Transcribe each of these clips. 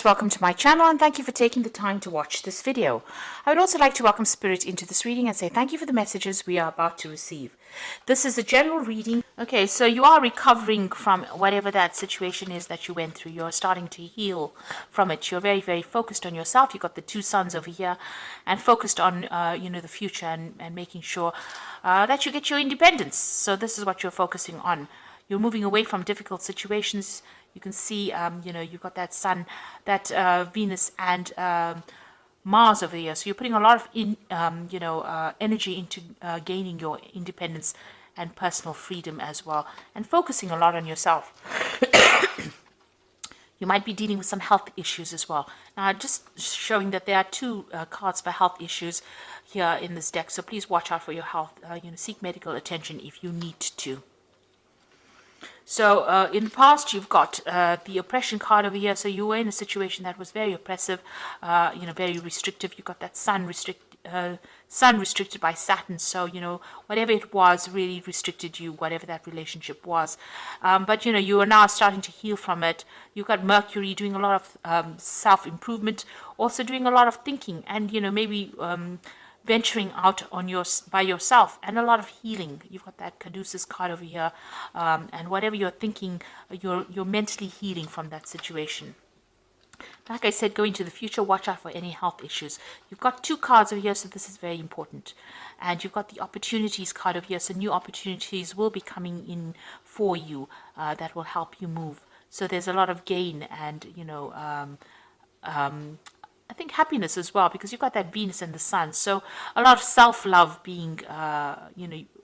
Welcome to my channel and thank you for taking the time to watch this video. I would also like to welcome Spirit into this reading and say thank you for the messages we are about to receive. This is a general reading. Okay, so you are recovering from whatever that situation is that you went through. You're starting to heal from it. You're very, very focused on yourself. You've got the two sons over here and focused on, the future and making sure that you get your independence. So this is what you're focusing on. You're moving away from difficult situations. You can see, you've got that Sun, that Venus, and Mars over here. So you're putting a lot of energy into gaining your independence and personal freedom as well, and focusing a lot on yourself. You might be dealing with some health issues as well. Now, just showing that there are two cards for health issues here in this deck. So please watch out for your health. Seek medical attention if you need to. So in the past, you've got the oppression card over here. So you were in a situation that was very oppressive, very restrictive. You got that sun restricted by Saturn. So, whatever it was really restricted you, whatever that relationship was. But, you are now starting to heal from it. You've got Mercury doing a lot of self-improvement, also doing a lot of thinking and, maybe venturing out by yourself, and a lot of healing. You've got that Caduceus card over here, and whatever you're thinking, you're mentally healing from that situation. Like I said, going to the future, watch out for any health issues. You've got two cards over here, so this is very important. And you've got the opportunities card over here, so new opportunities will be coming in for you that will help you move. So there's a lot of gain and, I think happiness as well, because you've got that Venus and the Sun. So a lot of self-love being,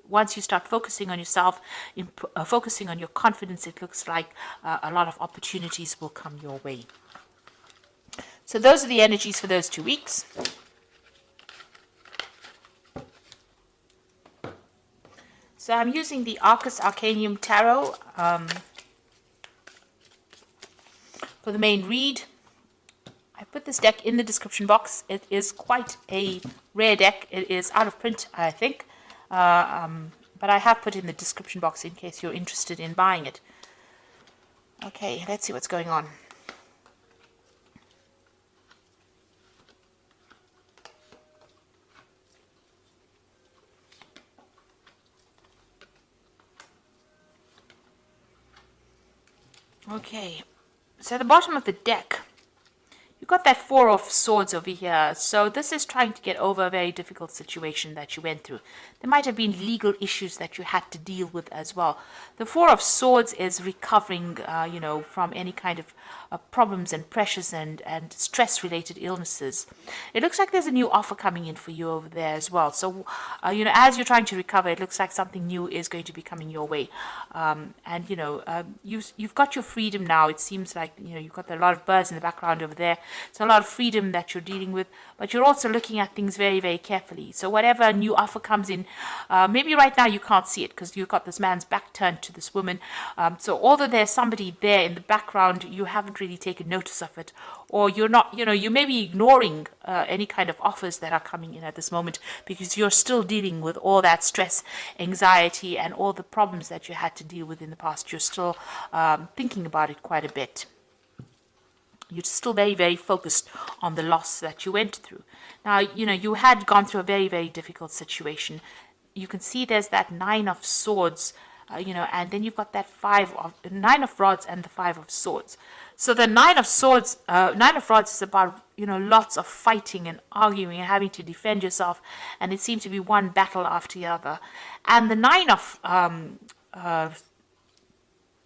once you start focusing on yourself, focusing on your confidence, it looks like a lot of opportunities will come your way. So those are the energies for those 2 weeks. So I'm using the Arcus Arcanium Tarot for the main read. I put this deck in the description box. It is quite a rare deck. It is out of print, I think. But I have put in the description box in case you're interested in buying it. Okay, let's see what's going on. Okay, so at the bottom of the deck, you've got that Four of Swords over here. So this is trying to get over a very difficult situation that you went through. There might have been legal issues that you had to deal with as well. The Four of Swords is recovering, from any kind of problems and pressures and stress-related illnesses. It looks like there's a new offer coming in for you over there as well. So, as you're trying to recover, it looks like something new is going to be coming your way. You've got your freedom now. It seems like, you've got a lot of birds in the background over there. It's a lot of freedom that you're dealing with, but you're also looking at things very, very carefully. So whatever new offer comes in, maybe right now you can't see it because you've got this man's back turned to this woman. So although there's somebody there in the background, you haven't really taken notice of it, or you're not, you may be ignoring any kind of offers that are coming in at this moment because you're still dealing with all that stress, anxiety, and all the problems that you had to deal with in the past. You're still thinking about it quite a bit. You're still very, very focused on the loss that you went through. Now, you had gone through a very, very difficult situation. You can see there's that Nine of Swords, and then you've got that Nine of Rods and the Five of Swords. So the Nine of Rods is about, lots of fighting and arguing and having to defend yourself. And it seems to be one battle after the other. And the Nine of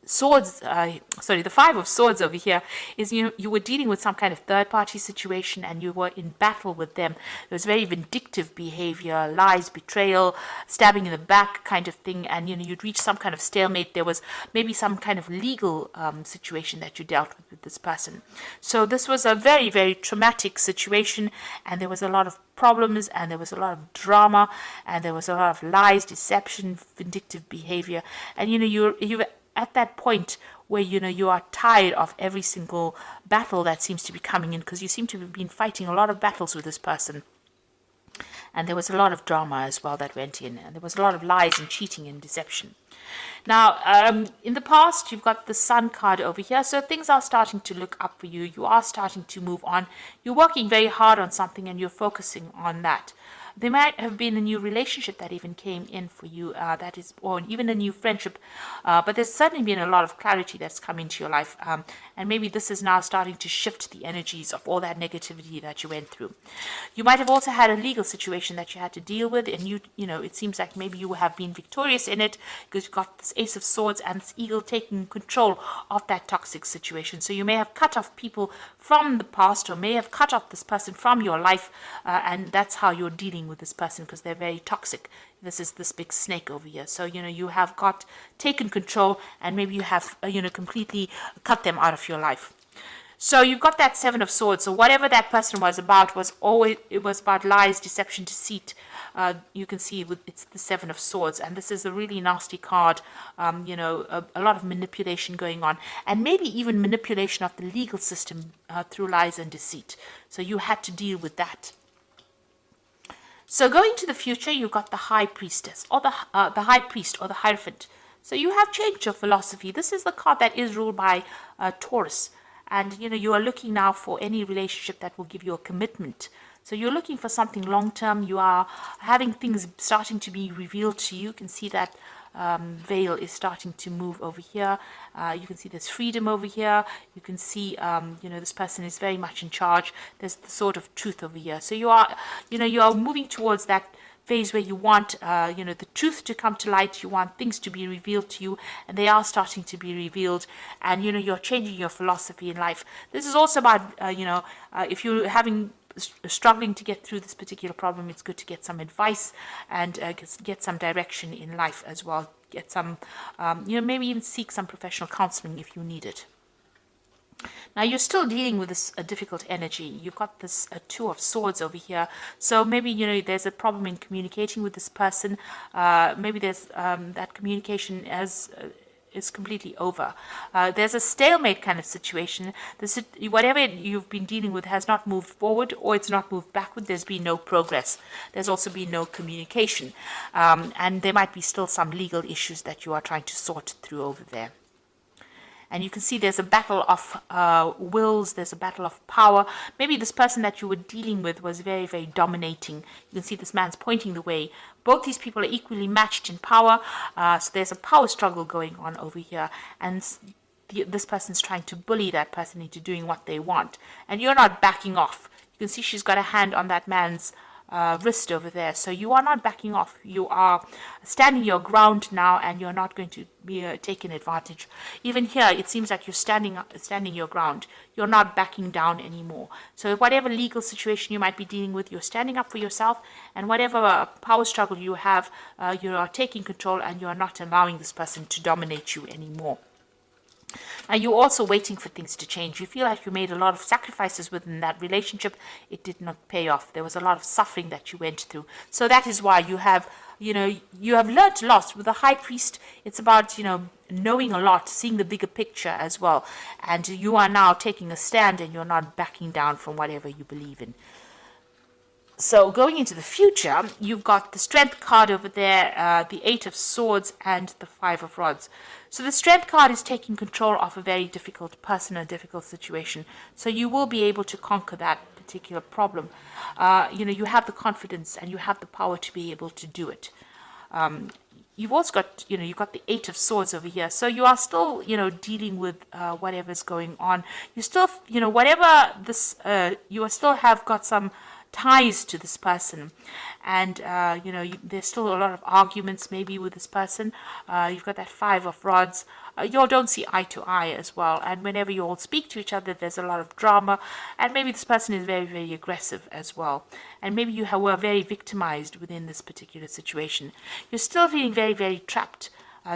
Swords, the Five of Swords over here is you were dealing with some kind of third-party situation and you were in battle with them. It was very vindictive behavior, lies, betrayal, stabbing in the back kind of thing, and you'd reach some kind of stalemate. There was maybe some kind of legal situation that you dealt with this person. So this was a very, very traumatic situation, and there was a lot of problems, and there was a lot of drama, and there was a lot of lies, deception, vindictive behavior, and you at that point where you are tired of every single battle that seems to be coming in, because you seem to have been fighting a lot of battles with this person. And there was a lot of drama as well that went in, and there was a lot of lies and cheating and deception. Now, in the past, you've got the Sun card over here, so things are starting to look up for you. You are starting to move on. You're working very hard on something, and you're focusing on that. There might have been a new relationship that even came in for you, that is, or even a new friendship, but there's certainly been a lot of clarity that's come into your life, and maybe this is now starting to shift the energies of all that negativity that you went through. You might have also had a legal situation that you had to deal with, and you know, it seems like maybe you have been victorious in it because you've got this Ace of Swords and this Eagle taking control of that toxic situation. So you may have cut off people from the past, or may have cut off this person from your life, and that's how you're dealing with this person, because they're very toxic. This is this big snake over here. So, you know, you have got taken control, and maybe you have, you know, completely cut them out of your life. So you've got that Seven of Swords. So whatever that person was about was always, it was about lies, deception, deceit. You can see it's the Seven of Swords, and this is a really nasty card. You know, a lot of manipulation going on, and maybe even manipulation of the legal system through lies and deceit. So you had to deal with that. So going to the future, you've got the High Priestess, or the High Priest, or the Hierophant. So you have changed your philosophy. This is the card that is ruled by Taurus. And, you know, you are looking now for any relationship that will give you a commitment. So you're looking for something long-term. You are having things starting to be revealed to you. You can see that veil is starting to move over here. You can see there's freedom over here. You can see, you know, this person is very much in charge. There's the Sword of Truth over here. So you are, you know, you are moving towards that phase where you want, you know, the truth to come to light. You want things to be revealed to you, and they are starting to be revealed. And, you know, you're changing your philosophy in life. This is also about, you know, if you're struggling to get through this particular problem, it's good to get some advice and get some direction in life as well. Get some, you know, maybe even seek some professional counseling if you need it. Now you're still dealing with this difficult energy. You've got this Two of Swords over here. So maybe, you know, there's a problem in communicating with this person. Maybe there's that communication is completely over. There's a stalemate kind of situation. Whatever you've been dealing with has not moved forward, or it's not moved backward. There's been no progress. There's also been no communication. And there might be still some legal issues that you are trying to sort through over there. And you can see there's a battle of wills, there's a battle of power. Maybe this person that you were dealing with was very, very dominating. You can see this man's pointing the way. Both these people are equally matched in power. So there's a power struggle going on over here. And this person's trying to bully that person into doing what they want. And you're not backing off. You can see she's got a hand on that man's wrist over there. So you are not backing off. You are standing your ground now, and you're not going to be taken advantage. Even here, it seems like you're standing your ground. You're not backing down anymore. So whatever legal situation you might be dealing with, you're standing up for yourself, and whatever power struggle you have, you are taking control, and you are not allowing this person to dominate you anymore. Now you're also waiting for things to change. You feel like you made a lot of sacrifices within that relationship. It did not pay off. There was a lot of suffering that you went through. So that is why you have, you know, you have learned a lot. With the High Priest, it's about, you know, knowing a lot, seeing the bigger picture as well. And you are now taking a stand, and you're not backing down from whatever you believe in. So going into the future, you've got the Strength card over there, the Eight of Swords, and the Five of Rods. So the Strength card is taking control of a very difficult person, a difficult situation. So you will be able to conquer that particular problem. You know, you have the confidence and you have the power to be able to do it. You've also got, you know, you've got the Eight of Swords over here. So you are still, you know, dealing with whatever's going on. You still, you know, whatever this, you are still have got some ties to this person, and you know, there's still a lot of arguments maybe with this person. You've got that Five of Rods. You all don't see eye to eye as well, and whenever you all speak to each other, there's a lot of drama, and maybe this person is very, very aggressive as well, and maybe you were very victimized within this particular situation. You're still feeling very, very trapped.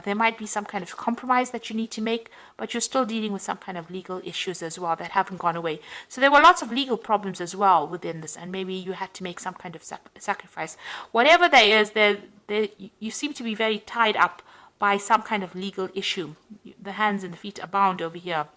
There might be some kind of compromise that you need to make, but you're still dealing with some kind of legal issues as well that haven't gone away. So there were lots of legal problems as well within this, and maybe you had to make some kind of sacrifice. Whatever there is, you seem to be very tied up by some kind of legal issue. The hands and the feet are bound over here.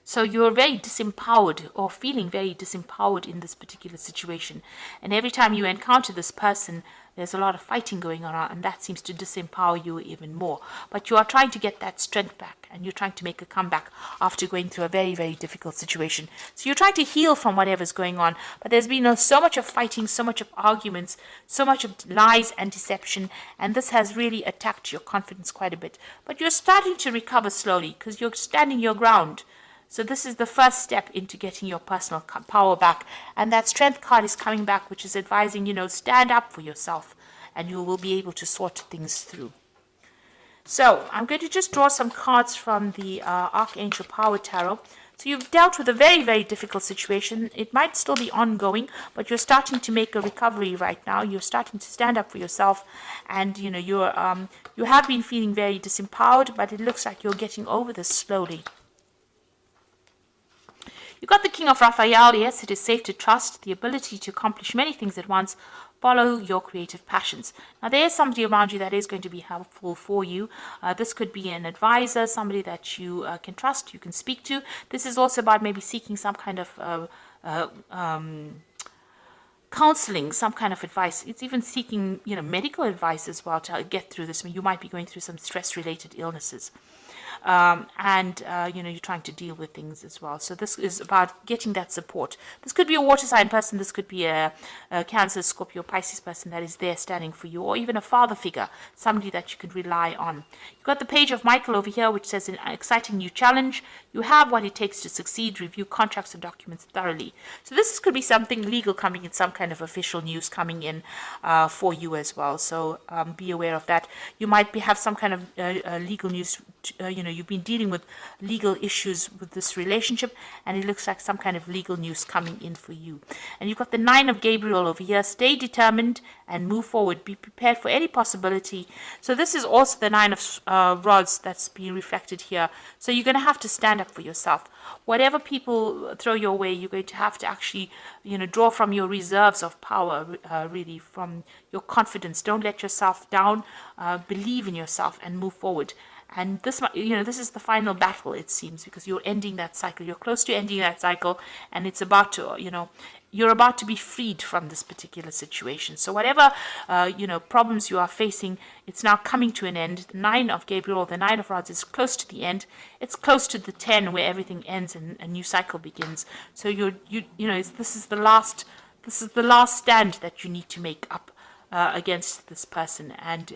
So you're very disempowered or feeling very disempowered in this particular situation. And every time you encounter this person, there's a lot of fighting going on, and that seems to disempower you even more. But you are trying to get that strength back, and you're trying to make a comeback after going through a very, very difficult situation. So you're trying to heal from whatever's going on, but there's been so much of fighting, so much of arguments, so much of lies and deception, and this has really attacked your confidence quite a bit. But you're starting to recover slowly because you're standing your ground. So this is the first step into getting your personal power back. And that strength card is coming back, which is advising, stand up for yourself and you will be able to sort things through. So I'm going to just draw some cards from the Archangel Power Tarot. So you've dealt with a very, very difficult situation. It might still be ongoing, but you're starting to make a recovery right now. You're starting to stand up for yourself, and you have been feeling very disempowered, but it looks like you're getting over this slowly. You got the King of Raphael. Yes, it is safe to trust the ability to accomplish many things at once. Follow your creative passions. Now, there is somebody around you that is going to be helpful for you. This could be an advisor, somebody that you can trust, you can speak to. This is also about maybe seeking some kind of counseling, some kind of advice. It's even seeking, medical advice as well to get through this. I mean, you might be going through some stress-related illnesses. You're trying to deal with things as well. So this is about getting that support. This could be a water sign person. This could be a Cancer, Scorpio, Pisces person that is there standing for you, or even a father figure, somebody that you can rely on. You've got the Page of Michael over here, which says an exciting new challenge. You have what it takes to succeed. Review contracts and documents thoroughly. So this could be something legal coming in, some kind of official news coming in for you as well. So be aware of that. You might have some kind of legal news. You've been dealing with legal issues with this relationship, and it looks like some kind of legal news coming in for you. And you've got the Nine of Gabriel over here. Stay determined and move forward. Be prepared for any possibility. So this is also the Nine of Rods that's being reflected here. So you're going to have to stand up for yourself. Whatever people throw your way, you're going to have to actually, draw from your reserves of power, really, from your confidence. Don't let yourself down. Believe in yourself and move forward. And this is the final battle, it seems, because you're ending that cycle. You're close to ending that cycle, and it's about to, you're about to be freed from this particular situation. So whatever, problems you are facing, it's now coming to an end. The Nine of Gabriel, the Nine of Rods, is close to the end. It's close to the 10, where everything ends and a new cycle begins. So this is the last stand that you need to make up against this person, and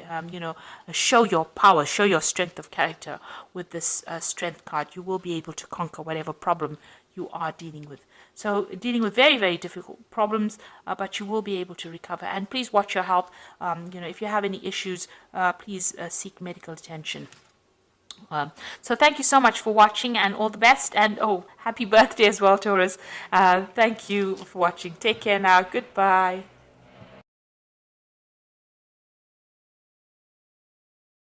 show your power, show your strength of character with this strength card. You will be able to conquer whatever problem you are dealing with. So dealing with very, very difficult problems, but you will be able to recover. And please watch your health. If you have any issues, please seek medical attention. So thank you so much for watching, and all the best, and happy birthday as well, Taurus. Thank you for watching. Take care now. Goodbye.